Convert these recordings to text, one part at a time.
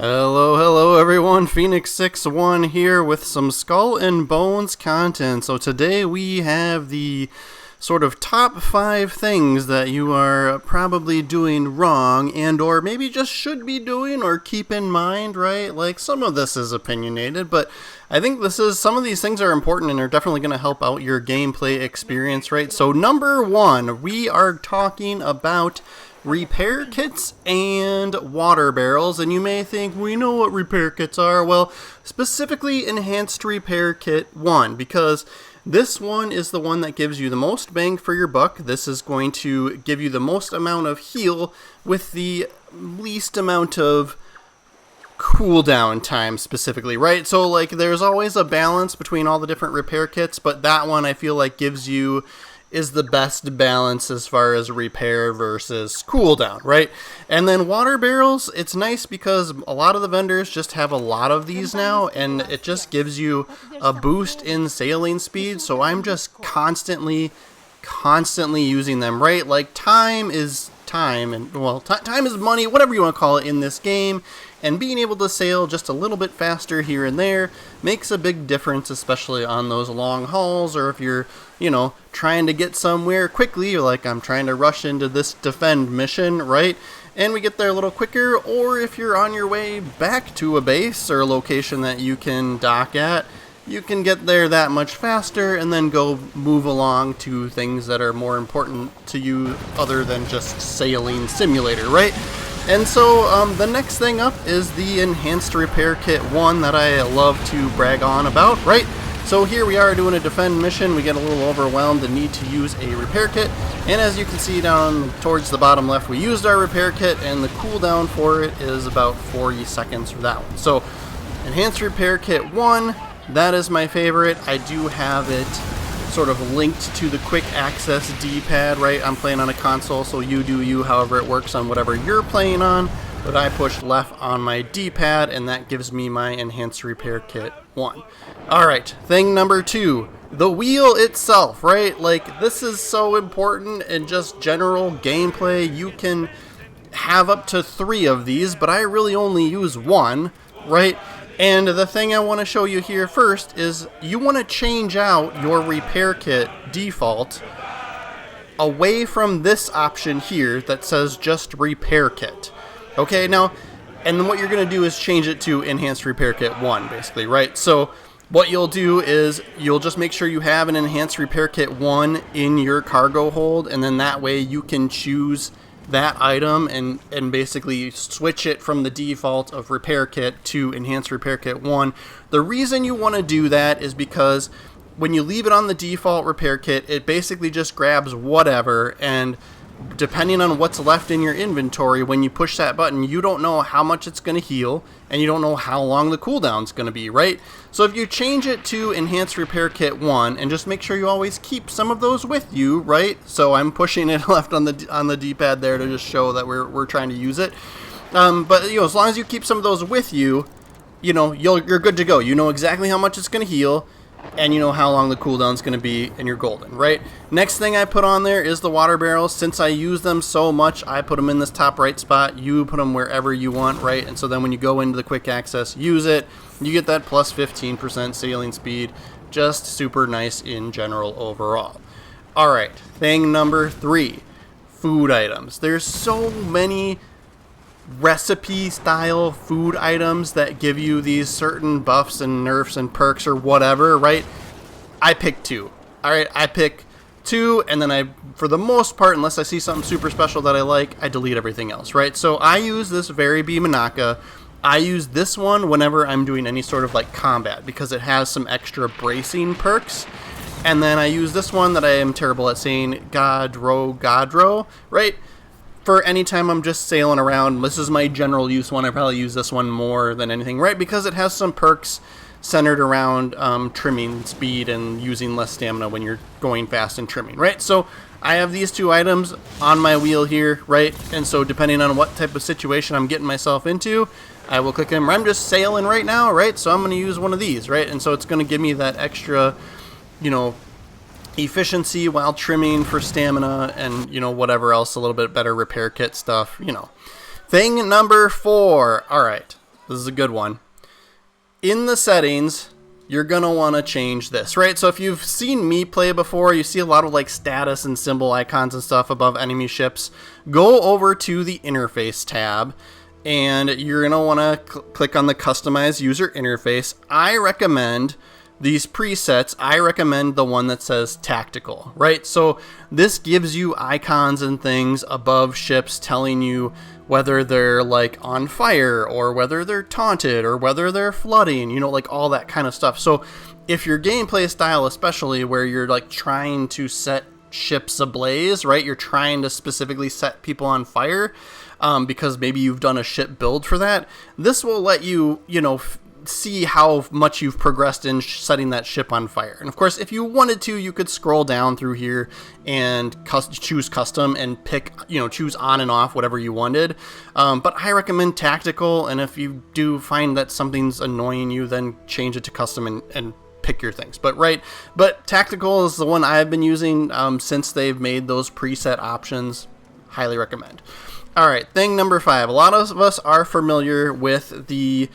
Hello everyone, Phoenix61 here with some Skull and Bones content. So today we have the sort of top 5 things that you are probably doing wrong and or maybe just should be doing or keep in mind, right? Like some of this is opinionated, but I think some of these things are important and are definitely going to help out your gameplay experience, right? So number 1, we are talking about repair kits and water barrels, and you may think we know what repair kits are. Well, specifically Enhanced Repair Kit 1, because this one is the one that gives you the most bang for your buck. This is going to give you the most amount of heal with the least amount of cooldown time specifically, right? So like there's always a balance between all the different repair kits, but that one I feel like is the best balance as far as repair versus cooldown, right? And then water barrels, it's nice because a lot of the vendors just have a lot of these now, and it just gives you a boost in sailing speed, so I'm just constantly using them, right? Like time is time, and well, time is money, whatever you want to call it in this game, and being able to sail just a little bit faster here and there makes a big difference, especially on those long hauls, or if you're, trying to get somewhere quickly, like I'm trying to rush into this defend mission, right? And we get there a little quicker, or if you're on your way back to a base or a location that you can dock at, you can get there that much faster and then go move along to things that are more important to you other than just sailing simulator, right? And so the next thing up is the Enhanced Repair Kit 1 that I love to brag on about, right? So here we are doing a defend mission. We get a little overwhelmed and need to use a repair kit. And as you can see down towards the bottom left, we used our repair kit, and the cooldown for it is about 40 seconds for that one. So Enhanced Repair Kit 1, that is my favorite. I do have it sort of linked to the quick access D-pad, right? I'm playing on a console, so you do you, however it works on whatever you're playing on. But I push left on my D-pad, and that gives me my Enhanced Repair Kit 1. Alright, thing number 2, the wheel itself, right? Like, this is so important in just general gameplay. You can have up to 3 of these, but I really only use 1, right? And the thing I want to show you here first is you want to change out your repair kit default away from this option here that says just repair kit. Okay, now, and then what you're going to do is change it to Enhanced Repair Kit 1, basically, right? So what you'll do is you'll just make sure you have an Enhanced Repair Kit 1 in your cargo hold, and then that way you can choose that item and basically switch it from the default of Repair Kit to Enhanced Repair Kit 1. The reason you want to do that is because when you leave it on the default Repair Kit, it basically just grabs whatever, and depending on what's left in your inventory, when you push that button, you don't know how much it's going to heal, and you don't know how long the cooldown's going to be, right? So if you change it to Enhanced Repair Kit 1, and just make sure you always keep some of those with you, right? So I'm pushing it left on the D-pad there to just show that we're trying to use it. But as long as you keep some of those with you, you're good to go. You know exactly how much it's going to heal, and you know how long the cooldown's going to be, and you're golden, right? Next thing I put on there is the water barrels. Since I use them so much, I put them in this top right spot. You put them wherever you want, right? And so then when you go into the quick access, use it, you get that plus 15% sailing speed. Just super nice in general overall. Alright, thing number 3, food items. There's so many recipe style food items that give you these certain buffs and nerfs and perks or whatever, right? I pick 2. Alright, I pick 2, and then for the most part, unless I see something super special that I like, I delete everything else, right? So I use this Very Bee Manaka. I use this one whenever I'm doing any sort of like combat because it has some extra bracing perks. And then I use this one that I am terrible at saying, Godro, right? For any time I'm just sailing around. This is my general use one. I probably use this one more than anything, right? Because it has some perks centered around trimming speed and using less stamina when you're going fast and trimming, right? So I have these 2 items on my wheel here, right? And so depending on what type of situation I'm getting myself into, I will click them. I'm just sailing right now, right? So I'm going to use one of these, right? And so it's going to give me that extra, efficiency while trimming for stamina and, whatever else, a little bit better repair kit stuff, Thing number 4. All right. This is a good one. In the settings, you're going to want to change this, right? So if you've seen me play before, you see a lot of like status and symbol icons and stuff above enemy ships. Go over to the interface tab, and you're going to want to click on the customize user interface. I recommend these presets. I recommend the one that says tactical, right? So this gives you icons and things above ships telling you whether they're like on fire or whether they're taunted or whether they're flooding, you know, like all that kind of stuff. So if your gameplay style, especially where you're like trying to set ships ablaze, right? You're trying to specifically set people on fire because maybe you've done a ship build for that. This will let you, you know, see how much you've progressed in setting that ship on fire. And of course, if you wanted to, you could scroll down through here and choose custom and pick, you know, choose on and off whatever you wanted. But I recommend tactical, and if you do find that something's annoying you, then change it to custom and pick your things. But tactical is the one I've been using since they've made those preset options. Highly recommend. All right, thing number 5. A lot of us are familiar with the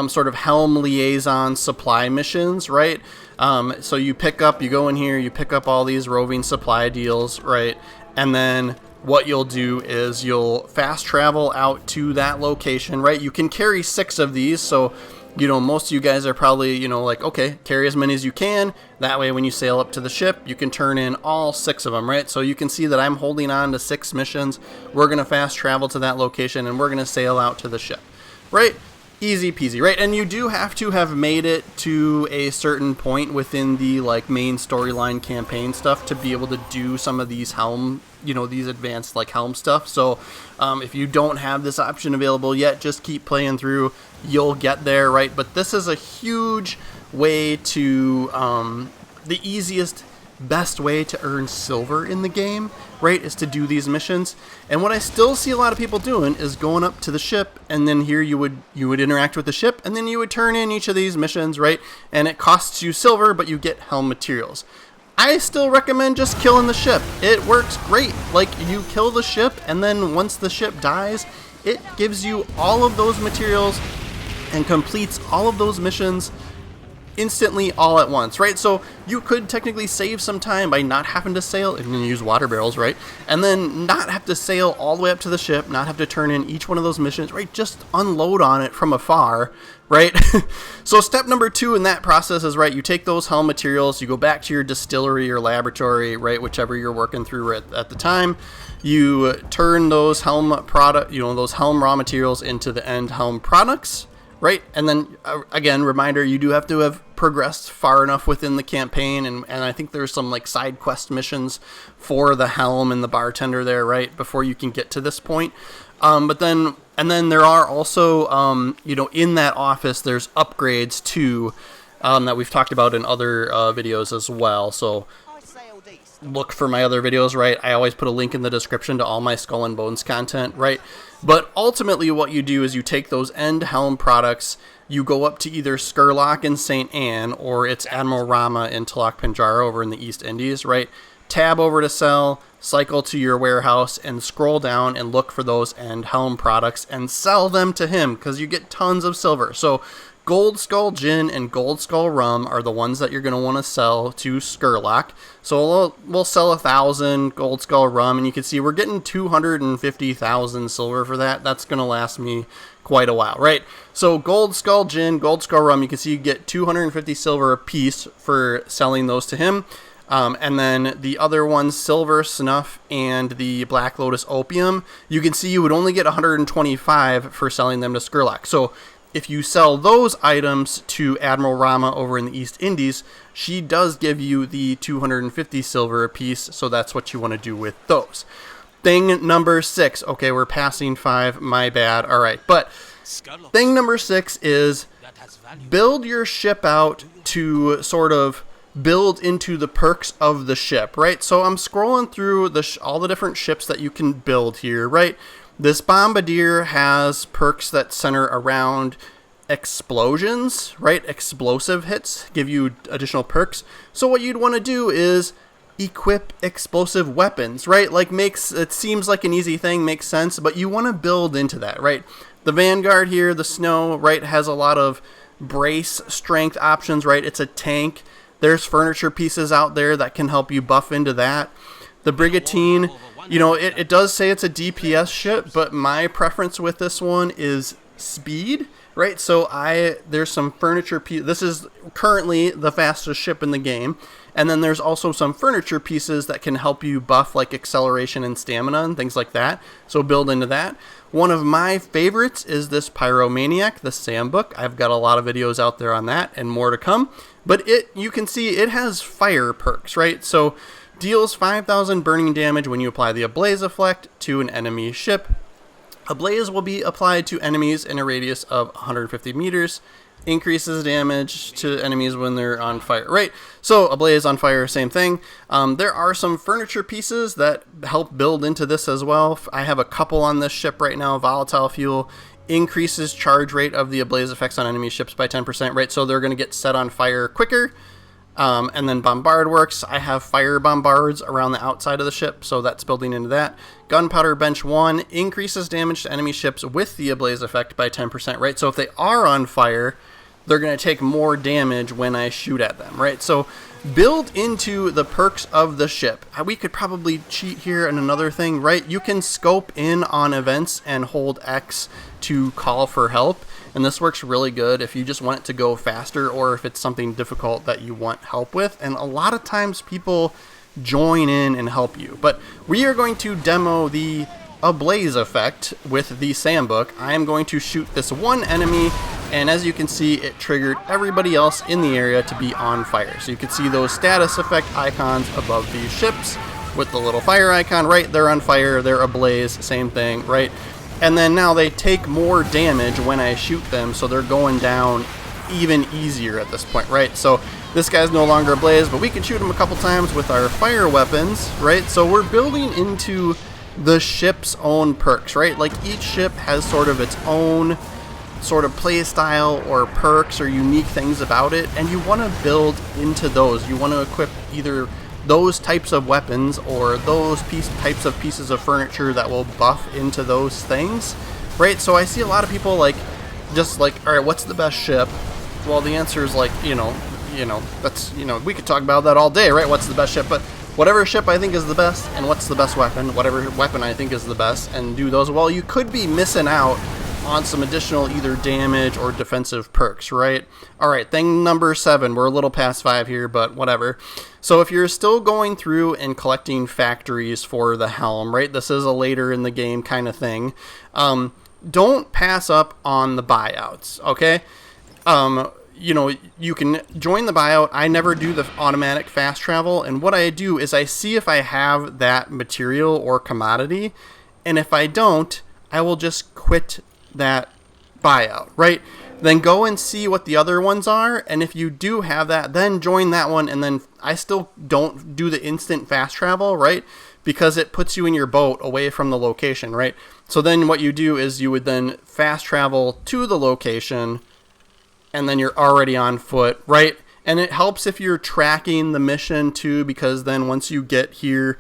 sort of helm liaison supply missions, right? So you go in here, you pick up all these roving supply deals, right? And then what you'll do is you'll fast travel out to that location, right? You can carry 6 of these, so you know, most of you guys are probably, you know, like, okay, carry as many as you can. That way, when you sail up to the ship, you can turn in all 6 of them, right? So you can see that I'm holding on to 6 missions. We're going to fast travel to that location, and we're going to sail out to the ship, right? Easy peasy, right? And you do have to have made it to a certain point within the, like, main storyline campaign stuff to be able to do some of these helm, you know, these advanced, like, helm stuff. So if you don't have this option available yet, just keep playing through. You'll get there, right? But this is a huge way to, the easiest, best way to earn silver in the game, right, is to do these missions. And what I still see a lot of people doing is going up to the ship, and then here you would interact with the ship, and then you would turn in each of these missions, right? And it costs you silver, but you get helm materials. I still recommend just killing the ship. It works great. Like, you kill the ship, and then once the ship dies, it gives you all of those materials and completes all of those missions instantly all at once, right? So you could technically save some time by not having to sail and use water barrels, right? And then not have to sail all the way up to the ship, not have to turn in each one of those missions, right? Just unload on it from afar, right? So step number 2 in that process is, right, you take those helm materials, you go back to your distillery or laboratory, right, whichever you're working through at the time. You turn those helm those helm raw materials into the end helm products, right? And then, again, reminder, you do have to have progressed far enough within the campaign, and I think there's some, like, side quest missions for the helm and the bartender there, right, before you can get to this point. And then there are also, you know, in that office, there's upgrades too, that we've talked about in other videos as well. So look for my other videos, right? I always put a link in the description to all my Skull and Bones content, right? But ultimately what you do is you take those end helm products, you go up to either Skurlock in St. Anne, or it's Admiral Rama in Talak Pinjara over in the East Indies, right? Tab over to sell, cycle to your warehouse, and scroll down and look for those end helm products and sell them to him, because you get tons of silver. So Gold Skull Gin and Gold Skull Rum are the ones that you're going to want to sell to Skurlock. So we'll sell 1,000 Gold Skull Rum, and you can see we're getting 250,000 silver for that. That's going to last me quite a while, right? So Gold Skull Gin, Gold Skull Rum, you can see you get 250 silver a piece for selling those to him. And then the other ones, Silver Snuff and the Black Lotus Opium, you can see you would only get 125 for selling them to Skurlock. So if you sell those items to Admiral Rama over in the East Indies, she does give you the 250 silver a piece, so that's what you want to do with those. Thing number 6. Okay, we're passing 5, my bad. All right, but thing number 6 is build your ship out to sort of build into the perks of the ship, right? So I'm scrolling through all the different ships that you can build here, right? This Bombardier has perks that center around explosions, right? Explosive hits give you additional perks. So what you'd want to do is equip explosive weapons, right? Like, it seems like an easy thing, makes sense, but you want to build into that, right? The Vanguard here, the Snow, right, has a lot of brace strength options, right? It's a tank. There's furniture pieces out there that can help you buff into that. The Brigantine, you know, it does say it's a DPS ship, but my preference with this one is speed, right? So there's some furniture pieces. This is currently the fastest ship in the game. And then there's also some furniture pieces that can help you buff like acceleration and stamina and things like that. So build into that. One of my favorites is this Pyromaniac, the Sam book. I've got a lot of videos out there on that and more to come. But you can see it has fire perks, right? So deals 5,000 burning damage when you apply the Ablaze effect to an enemy ship. Ablaze will be applied to enemies in a radius of 150 meters. Increases damage to enemies when they're on fire, right? So Ablaze on fire, same thing. There are some furniture pieces that help build into this as well. I have a couple on this ship right now. Volatile fuel increases charge rate of the Ablaze effects on enemy ships by 10%, right? So they're going to get set on fire quicker. And then Bombard works. I have fire bombards around the outside of the ship, so that's building into that. Gunpowder Bench 1 increases damage to enemy ships with the Ablaze effect by 10%, right? So if they are on fire, they're going to take more damage when I shoot at them, right? So build into the perks of the ship. We could probably cheat here and another thing, right? You can scope in on events and hold X to call for help. And this works really good if you just want it to go faster or if it's something difficult that you want help with. And a lot of times people join in and help you. But we are going to demo the Ablaze effect with the Sam book. I am going to shoot this one enemy, and as you can see, it triggered everybody else in the area to be on fire. So you can see those status effect icons above these ships with the little fire icon, right? They're on fire, they're ablaze, same thing, right? And then now they take more damage when I shoot them, so they're going down even easier at this point, right? So this guy's no longer ablaze, but we can shoot him a couple times with our fire weapons, right? So we're building into the ship's own perks, right? Like each ship has sort of its own sort of play style or perks or unique things about it, and you want to build into those. You want to equip either those types of weapons or those types of pieces of furniture that will buff into those things, right? So I see a lot of people like just like, all right, what's the best ship? Well, the answer is like, that's, we could talk about that all day, right? What's the best ship? But whatever ship I think is the best, and what's the best weapon, whatever weapon I think is the best, and do those. Well, you could be missing out on some additional either damage or defensive perks, right? All right, thing number 7. We're a little past 5 here, but whatever. So if you're still going through and collecting factories for the helm, right? This is a later in the game kind of thing. Don't pass up on the buyouts, okay? You can join the buyout. I never do the automatic fast travel, and what I do is I see if I have that material or commodity, and if I don't, I will just quit that buyout, right? Then go and see what the other ones are, and if you do have that, then join that one, and then I still don't do the instant fast travel, right? Because it puts you in your boat away from the location, right? So then what you do is you would then fast travel to the location, and then you're already on foot, right? And it helps if you're tracking the mission too, because then once you get here,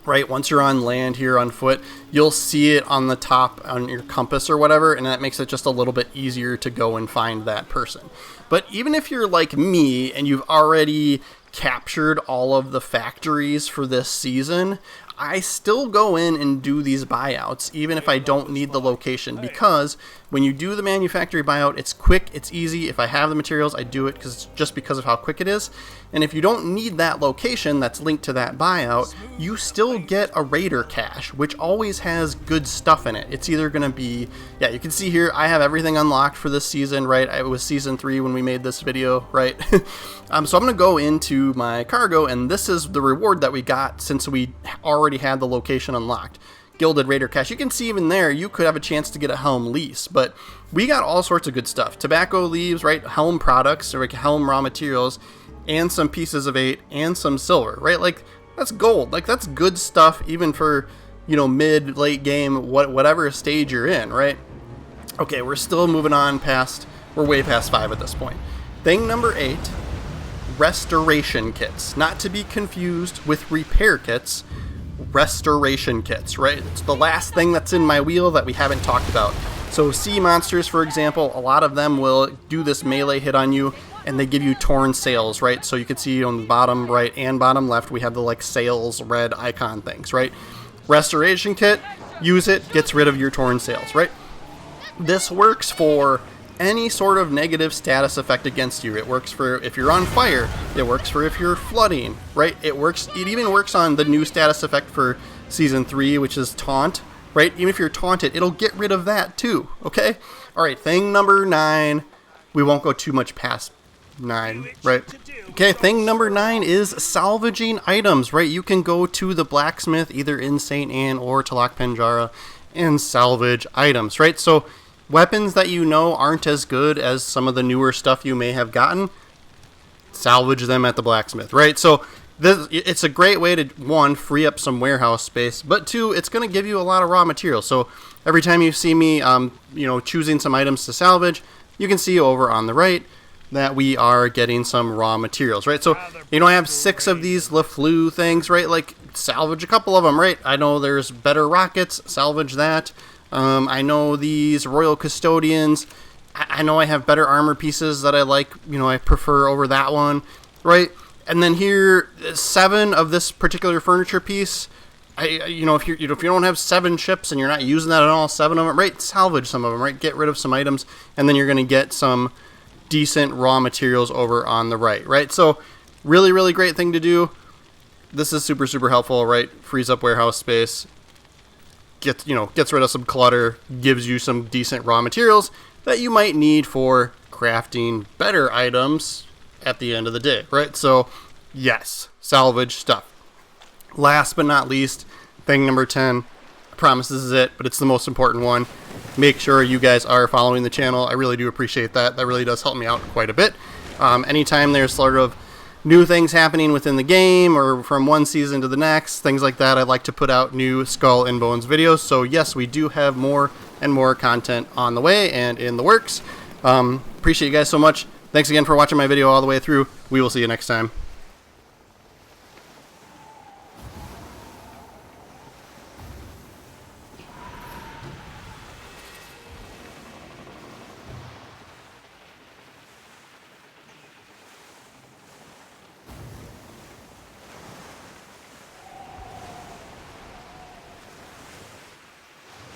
right, once you're on land here on foot, you'll see it on the top on your compass or whatever, and that makes it just a little bit easier to go and find that person. But even if you're like me and you've already captured all of the factories for this season, I still go in and do these buyouts, even if I don't need the location, because when you do the manufactory buyout, it's quick, it's easy. If I have the materials, I do it just because of how quick it is. And if you don't need that location that's linked to that buyout, you still get a raider cache, which always has good stuff in it. It's either going to be, yeah, you can see here, I have everything unlocked for this season, right? It was season 3 when we made this video, right? So I'm going to go into my cargo, and this is the reward that we got since we already had the location unlocked. Gilded Raider Cache. You can see even there, you could have a chance to get a helm lease, but we got all sorts of good stuff. Tobacco leaves, right? Helm products, or like helm raw materials, and some pieces of 8, and some silver, right? Like, that's gold. Like, that's good stuff even for, mid, late game, whatever stage you're in, right? Okay, we're still moving on we're way past 5 at this point. Thing number 8, restoration kits. Not to be confused with repair kits. Restoration kits, right? It's the last thing that's in my wheel that we haven't talked about. So sea monsters, for example, a lot of them will do this melee hit on you, and they give you torn sails, right? So you can see on the bottom right and bottom left, we have the like sails red icon things, right? Restoration kit, use it, gets rid of your torn sails, right? This works for any sort of negative status effect against you. It works for if you're on fire. It works for if you're flooding, right? It even works on the new status effect for Season 3, which is taunt, right? Even if you're taunted, it'll get rid of that too, okay? All right, thing number 9. We won't go too much past 9, right? Okay, thing number 9 is salvaging items, right? You can go to the blacksmith either in St. Anne or Talak Penjara and salvage items, right? So weapons that you know aren't as good as some of the newer stuff you may have gotten, salvage them at the blacksmith, right? So it's a great way to, one, free up some warehouse space, but two, it's going to give you a lot of raw material. So every time you see me, choosing some items to salvage, you can see over on the right that we are getting some raw materials, right? So, I have 6 of these LeFleur things, right? Like, salvage a couple of them, right? I know there's better rockets, salvage that. I know these Royal Custodians. I know I have better armor pieces that I like, I prefer over that one, right? And then here, 7 of this particular furniture piece. If you don't have 7 ships and you're not using that at all, 7 of them, right? Salvage some of them, right? Get rid of some items, and then you're going to get some decent raw materials over on the right? So, really, really great thing to do. This is super, super helpful, right? Frees up warehouse space, gets rid of some clutter, gives you some decent raw materials that you might need for crafting better items at the end of the day, right? So, yes, salvage stuff. Last but not least, thing number 10. I promise this is it, but it's the most important one. Make sure you guys are following the channel. I really do appreciate that. That really does help me out quite a bit. Anytime there's sort of new things happening within the game or from one season to the next, things like that, I like to put out new Skull and Bones videos. So yes, we do have more and more content on the way and in the works. Appreciate you guys so much. Thanks again for watching my video all the way through. We will see you next time.